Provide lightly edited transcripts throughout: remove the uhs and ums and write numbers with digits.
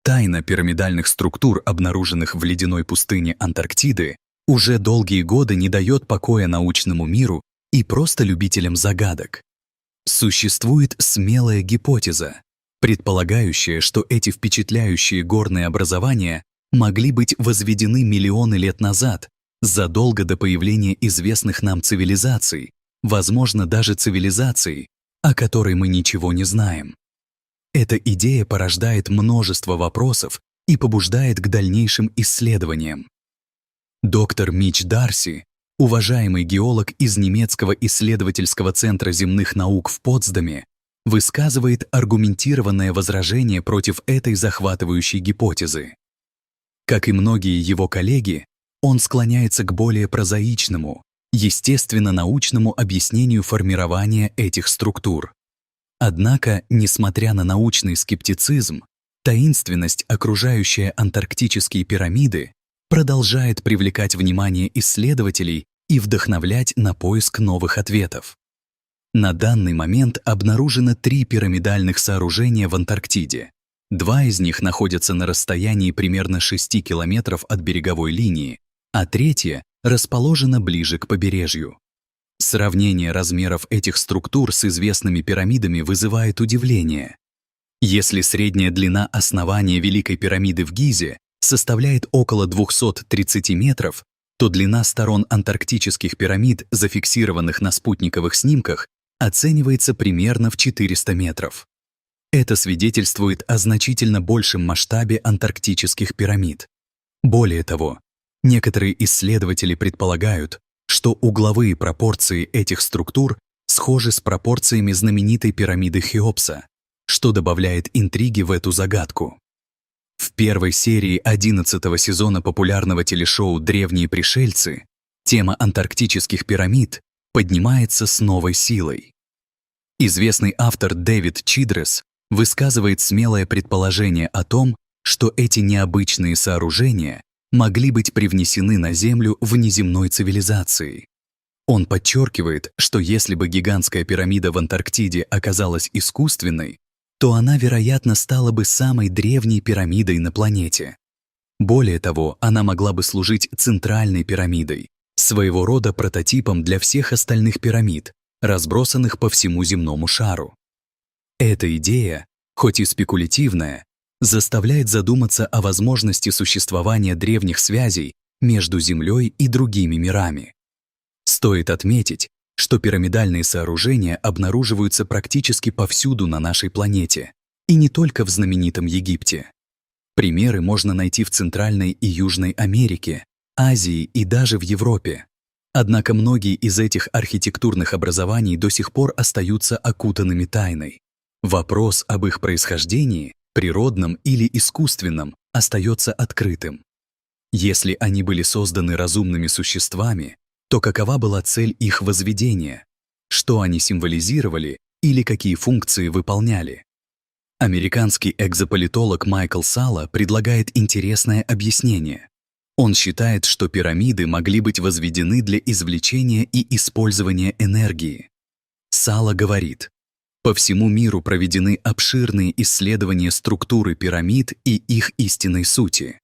Тайна пирамидальных структур, обнаруженных в ледяной пустыне Антарктиды, уже долгие годы не дает покоя научному миру и просто любителям загадок. Существует смелая гипотеза, предполагающая, что эти впечатляющие горные образования могли быть возведены миллионы лет назад, задолго до появления известных нам цивилизаций, возможно, даже цивилизаций, о которой мы ничего не знаем. Эта идея порождает множество вопросов и побуждает к дальнейшим исследованиям. Доктор Мич Дарси, уважаемый геолог из немецкого исследовательского центра земных наук в Потсдаме, высказывает аргументированное возражение против этой захватывающей гипотезы. Как и многие его коллеги, он склоняется к более прозаичному, естественно-научному объяснению формирования этих структур. Однако, несмотря на научный скептицизм, таинственность, окружающая антарктические пирамиды, продолжает привлекать внимание исследователей и вдохновлять на поиск новых ответов. На данный момент обнаружено 3 пирамидальных сооружения в Антарктиде. 2 из них находятся на расстоянии примерно 6 километров от береговой линии, а 3 расположено ближе к побережью. Сравнение размеров этих структур с известными пирамидами вызывает удивление. Если средняя длина основания Великой пирамиды в Гизе составляет около 230 метров, то длина сторон антарктических пирамид, зафиксированных на спутниковых снимках, оценивается примерно в 400 метров. Это свидетельствует о значительно большем масштабе антарктических пирамид. Более того, некоторые исследователи предполагают, что угловые пропорции этих структур схожи с пропорциями знаменитой пирамиды Хеопса, что добавляет интриги в эту загадку. В первой серии 11-го сезона популярного телешоу «Древние пришельцы» тема антарктических пирамид поднимается с новой силой. Известный автор Дэвид Чидрес высказывает смелое предположение о том, что эти необычные сооружения могли быть привнесены на Землю внеземной цивилизацией. Он подчеркивает, что если бы гигантская пирамида в Антарктиде оказалась искусственной, то она, вероятно, стала бы самой древней пирамидой на планете. Более того, она могла бы служить центральной пирамидой, своего рода прототипом для всех остальных пирамид, разбросанных по всему земному шару. Эта идея, хоть и спекулятивная, заставляет задуматься о возможности существования древних связей между Землей и другими мирами. Стоит отметить, что пирамидальные сооружения обнаруживаются практически повсюду на нашей планете, и не только в знаменитом Египте. Примеры можно найти в Центральной и Южной Америке, Азии и даже в Европе. Однако многие из этих архитектурных образований до сих пор остаются окутанными тайной. Вопрос об их происхождении, природном или искусственном, остается открытым. Если они были созданы разумными существами, то какова была цель их возведения, что они символизировали или какие функции выполняли? Американский экзополитолог Майкл Сало предлагает интересное объяснение. Он считает, что пирамиды могли быть возведены для извлечения и использования энергии. Сало говорит, по всему миру проведены обширные исследования структуры пирамид и их истинной сути.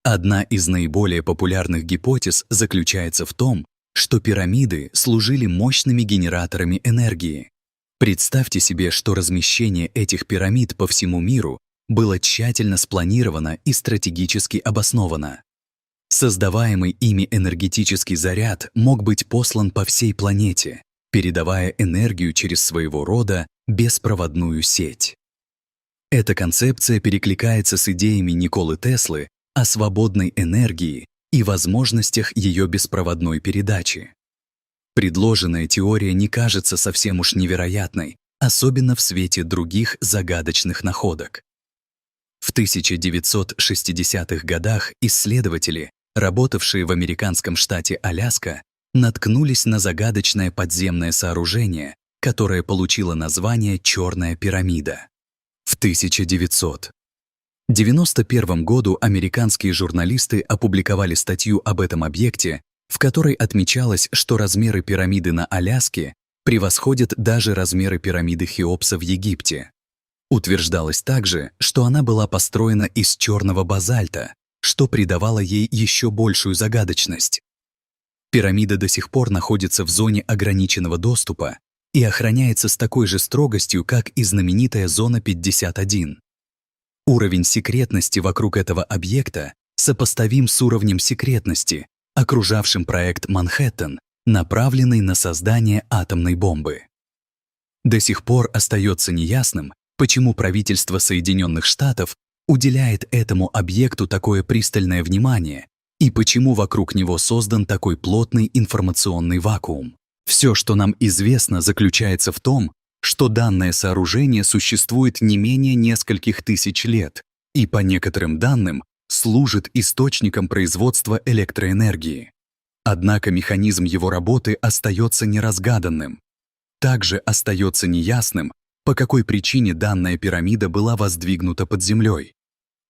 Одна из наиболее популярных гипотез заключается в том, что пирамиды служили мощными генераторами энергии. Представьте себе, что размещение этих пирамид по всему миру было тщательно спланировано и стратегически обосновано. Создаваемый ими энергетический заряд мог быть послан по всей планете, передавая энергию через своего рода беспроводную сеть. Эта концепция перекликается с идеями Николы Теслы о свободной энергии и возможностях ее беспроводной передачи. Предложенная теория не кажется совсем уж невероятной, особенно в свете других загадочных находок. В 1960-х годах исследователи, работавшие в американском штате Аляска, наткнулись на загадочное подземное сооружение, которое получило название «Черная пирамида». В 1991 году американские журналисты опубликовали статью об этом объекте, в которой отмечалось, что размеры пирамиды на Аляске превосходят даже размеры пирамиды Хеопса в Египте. Утверждалось также, что она была построена из черного базальта, что придавало ей еще большую загадочность. Пирамида до сих пор находится в зоне ограниченного доступа и охраняется с такой же строгостью, как и знаменитая зона 51. Уровень секретности вокруг этого объекта сопоставим с уровнем секретности, окружавшим проект Манхэттен, направленный на создание атомной бомбы. До сих пор остается неясным, почему правительство Соединенных Штатов уделяет этому объекту такое пристальное внимание и почему вокруг него создан такой плотный информационный вакуум. Все, что нам известно, заключается в том, что данное сооружение существует не менее нескольких тысяч лет и, по некоторым данным, служит источником производства электроэнергии. Однако механизм его работы остается неразгаданным. Также остается неясным, по какой причине данная пирамида была воздвигнута под землей.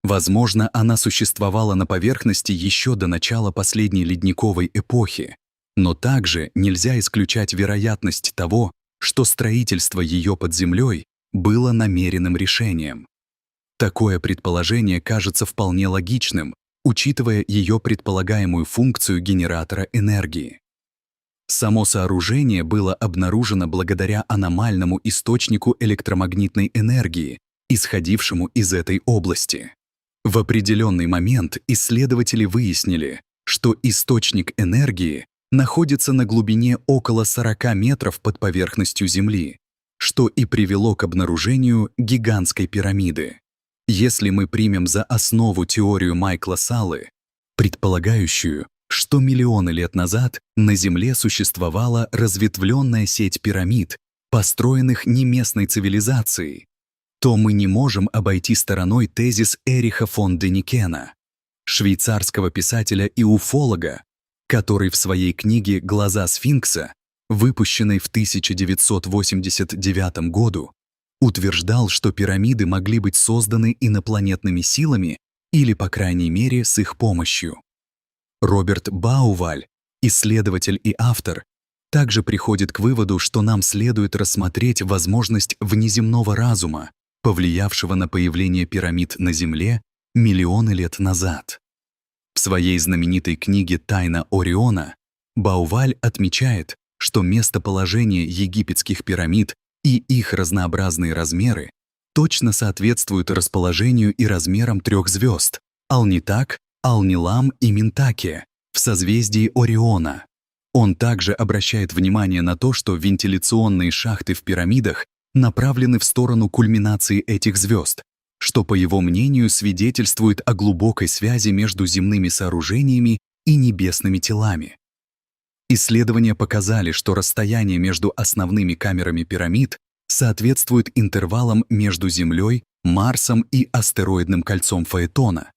Возможно, она существовала на поверхности еще до начала последней ледниковой эпохи, но также нельзя исключать вероятность того, что строительство ее под землей было намеренным решением. Такое предположение кажется вполне логичным, учитывая ее предполагаемую функцию генератора энергии. Само сооружение было обнаружено благодаря аномальному источнику электромагнитной энергии, исходившему из этой области. В определенный момент исследователи выяснили, что источник энергии находится на глубине около 40 метров под поверхностью Земли, что и привело к обнаружению гигантской пирамиды. Если мы примем за основу теорию Майкла Саллы, предполагающую, что миллионы лет назад на Земле существовала разветвленная сеть пирамид, построенных не местной цивилизацией, то мы не можем обойти стороной тезис Эриха фон Деникена, швейцарского писателя и уфолога, который в своей книге «Глаза сфинкса», выпущенной в 1989 году, утверждал, что пирамиды могли быть созданы инопланетными силами или, по крайней мере, с их помощью. Роберт Бауваль, исследователь и автор, также приходит к выводу, что нам следует рассмотреть возможность внеземного разума, повлиявшего на появление пирамид на Земле миллионы лет назад. В своей знаменитой книге «Тайна Ориона» Бауваль отмечает, что местоположение египетских пирамид и их разнообразные размеры точно соответствуют расположению и размерам трех звезд — Алнитак, Алнилам и Минтаке в созвездии Ориона. Он также обращает внимание на то, что вентиляционные шахты в пирамидах направлены в сторону кульминации этих звезд, что, по его мнению, свидетельствует о глубокой связи между земными сооружениями и небесными телами. Исследования показали, что расстояние между основными камерами пирамид соответствует интервалам между Землей, Марсом и астероидным кольцом Фаэтона,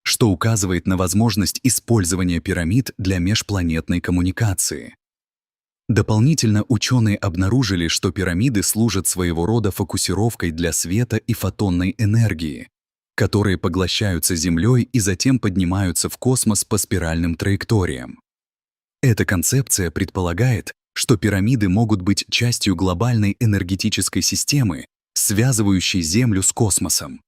что указывает на возможность использования пирамид для межпланетной коммуникации. Дополнительно ученые обнаружили, что пирамиды служат своего рода фокусировкой для света и фотонной энергии, которые поглощаются Землей и затем поднимаются в космос по спиральным траекториям. Эта концепция предполагает, что пирамиды могут быть частью глобальной энергетической системы, связывающей Землю с космосом.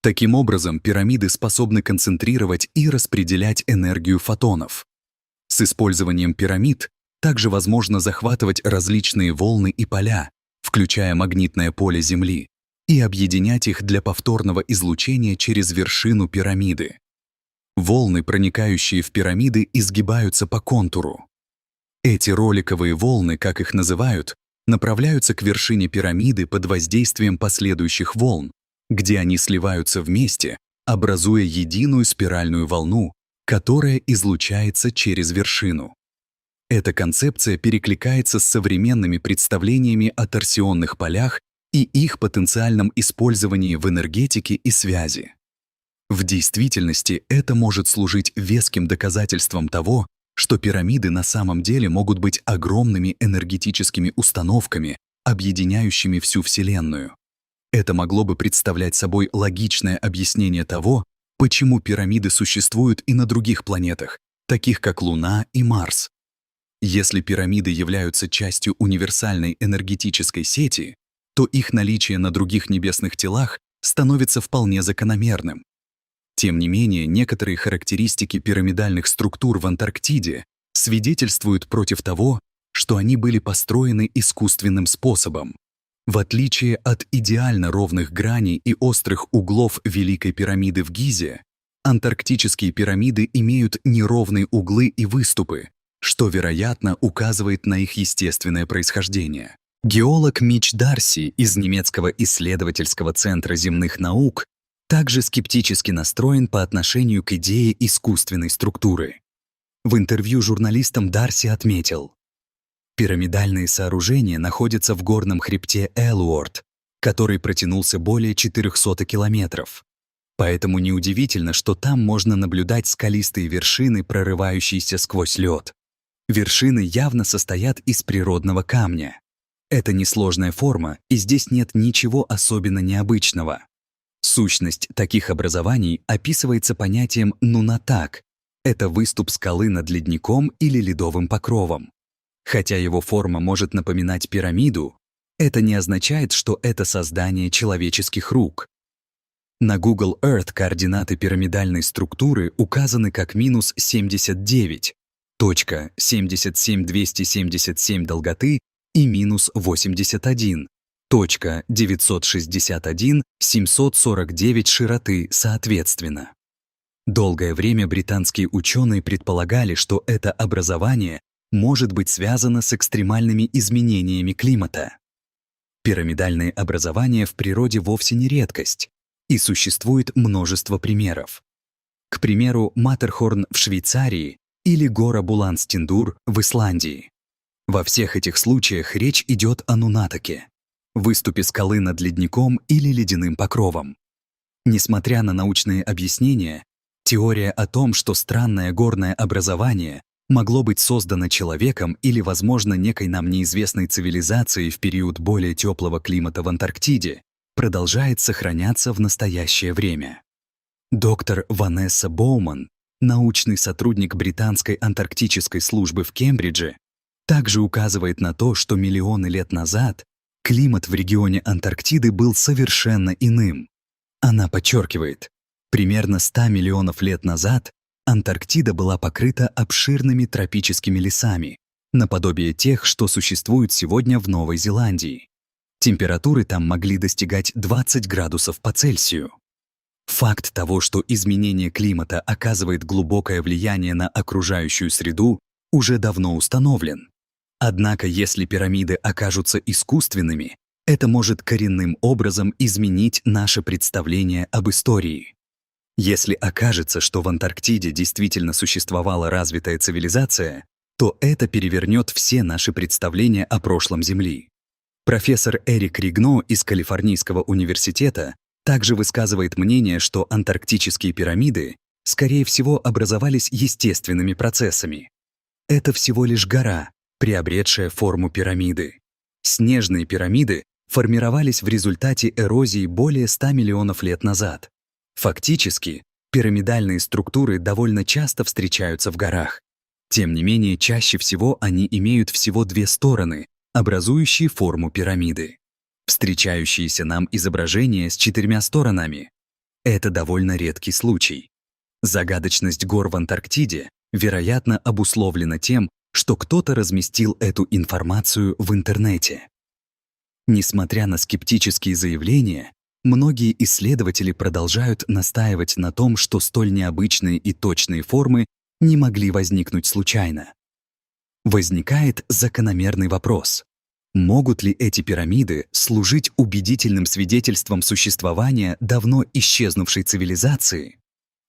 Таким образом, пирамиды способны концентрировать и распределять энергию фотонов. С использованием пирамид также возможно захватывать различные волны и поля, включая магнитное поле Земли, и объединять их для повторного излучения через вершину пирамиды. Волны, проникающие в пирамиды, изгибаются по контуру. Эти роликовые волны, как их называют, направляются к вершине пирамиды под воздействием последующих волн, где они сливаются вместе, образуя единую спиральную волну, которая излучается через вершину. Эта концепция перекликается с современными представлениями о торсионных полях и их потенциальном использовании в энергетике и связи. В действительности это может служить веским доказательством того, что пирамиды на самом деле могут быть огромными энергетическими установками, объединяющими всю Вселенную. Это могло бы представлять собой логичное объяснение того, почему пирамиды существуют и на других планетах, таких как Луна и Марс. Если пирамиды являются частью универсальной энергетической сети, то их наличие на других небесных телах становится вполне закономерным. Тем не менее, некоторые характеристики пирамидальных структур в Антарктиде свидетельствуют против того, что они были построены искусственным способом. В отличие от идеально ровных граней и острых углов Великой пирамиды в Гизе, антарктические пирамиды имеют неровные углы и выступы, что, вероятно, указывает на их естественное происхождение. Геолог Мич Дарси из немецкого исследовательского центра земных наук также скептически настроен по отношению к идее искусственной структуры. В интервью журналистам Дарси отметил: пирамидальные сооружения находятся в горном хребте Элуорт, который протянулся более 400 километров. Поэтому неудивительно, что там можно наблюдать скалистые вершины, прорывающиеся сквозь лед. Вершины явно состоят из природного камня. Это несложная форма, и здесь нет ничего особенно необычного. Сущность таких образований описывается понятием «нунатак». Это выступ скалы над ледником или ледовым покровом. Хотя его форма может напоминать пирамиду, это не означает, что это создание человеческих рук. На Google Earth координаты пирамидальной структуры указаны как -79.77277 долготы и -81.961.749 широты соответственно. Долгое время британские ученые предполагали, что это образование может быть связано с экстремальными изменениями климата. Пирамидальные образования в природе вовсе не редкость, и существует множество примеров. К примеру, Матерхорн в Швейцарии или гора Буланстиндур в Исландии. Во всех этих случаях речь идет о нунатаке, выступе скалы над ледником или ледяным покровом. Несмотря на научные объяснения, теория о том, что странное горное образование могло быть создано человеком или, возможно, некой нам неизвестной цивилизацией в период более теплого климата в Антарктиде, продолжает сохраняться в настоящее время. Доктор Ванесса Боуман, научный сотрудник британской антарктической службы в Кембридже, также указывает на то, что миллионы лет назад климат в регионе Антарктиды был совершенно иным. Она подчеркивает, примерно 100 миллионов лет назад Антарктида была покрыта обширными тропическими лесами, наподобие тех, что существуют сегодня в Новой Зеландии. Температуры там могли достигать 20 градусов по Цельсию. Факт того, что изменение климата оказывает глубокое влияние на окружающую среду, уже давно установлен. Однако, если пирамиды окажутся искусственными, это может коренным образом изменить наше представление об истории. Если окажется, что в Антарктиде действительно существовала развитая цивилизация, то это перевернет все наши представления о прошлом Земли. Профессор Эрик Ригно из Калифорнийского университета также высказывает мнение, что антарктические пирамиды, скорее всего, образовались естественными процессами. Это всего лишь гора, приобретшая форму пирамиды. Снежные пирамиды формировались в результате эрозии более 100 миллионов лет назад. Фактически, пирамидальные структуры довольно часто встречаются в горах. Тем не менее, чаще всего они имеют всего две стороны, образующие форму пирамиды. Встречающиеся нам изображения с 4 сторонами — это довольно редкий случай. Загадочность гор в Антарктиде, вероятно, обусловлена тем, что кто-то разместил эту информацию в интернете. Несмотря на скептические заявления, многие исследователи продолжают настаивать на том, что столь необычные и точные формы не могли возникнуть случайно. Возникает закономерный вопрос: могут ли эти пирамиды служить убедительным свидетельством существования давно исчезнувшей цивилизации?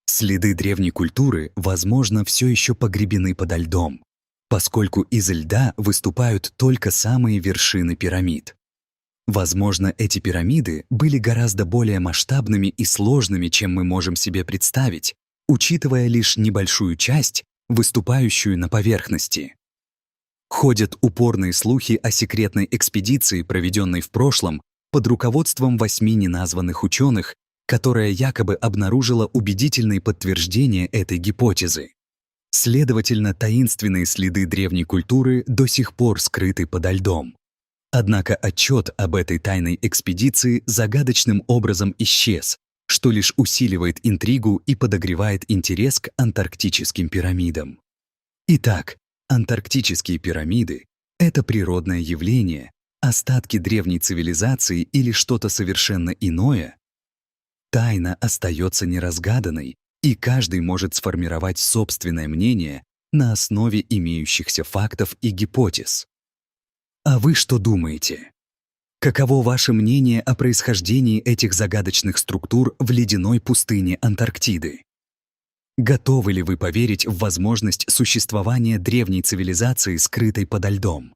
Следы древней культуры, возможно, все еще погребены подо льдом, поскольку из льда выступают только самые вершины пирамид. Возможно, эти пирамиды были гораздо более масштабными и сложными, чем мы можем себе представить, учитывая лишь небольшую часть, выступающую на поверхности. Ходят упорные слухи о секретной экспедиции, проведенной в прошлом под руководством 8 неназванных ученых, которая якобы обнаружила убедительные подтверждения этой гипотезы. Следовательно, таинственные следы древней культуры до сих пор скрыты подо льдом. Однако отчет об этой тайной экспедиции загадочным образом исчез, что лишь усиливает интригу и подогревает интерес к антарктическим пирамидам. Итак, антарктические пирамиды — это природное явление, остатки древней цивилизации или что-то совершенно иное? Тайна остается неразгаданной, и каждый может сформировать собственное мнение на основе имеющихся фактов и гипотез. А вы что думаете? Каково ваше мнение о происхождении этих загадочных структур в ледяной пустыне Антарктиды? Готовы ли вы поверить в возможность существования древней цивилизации, скрытой подо льдом?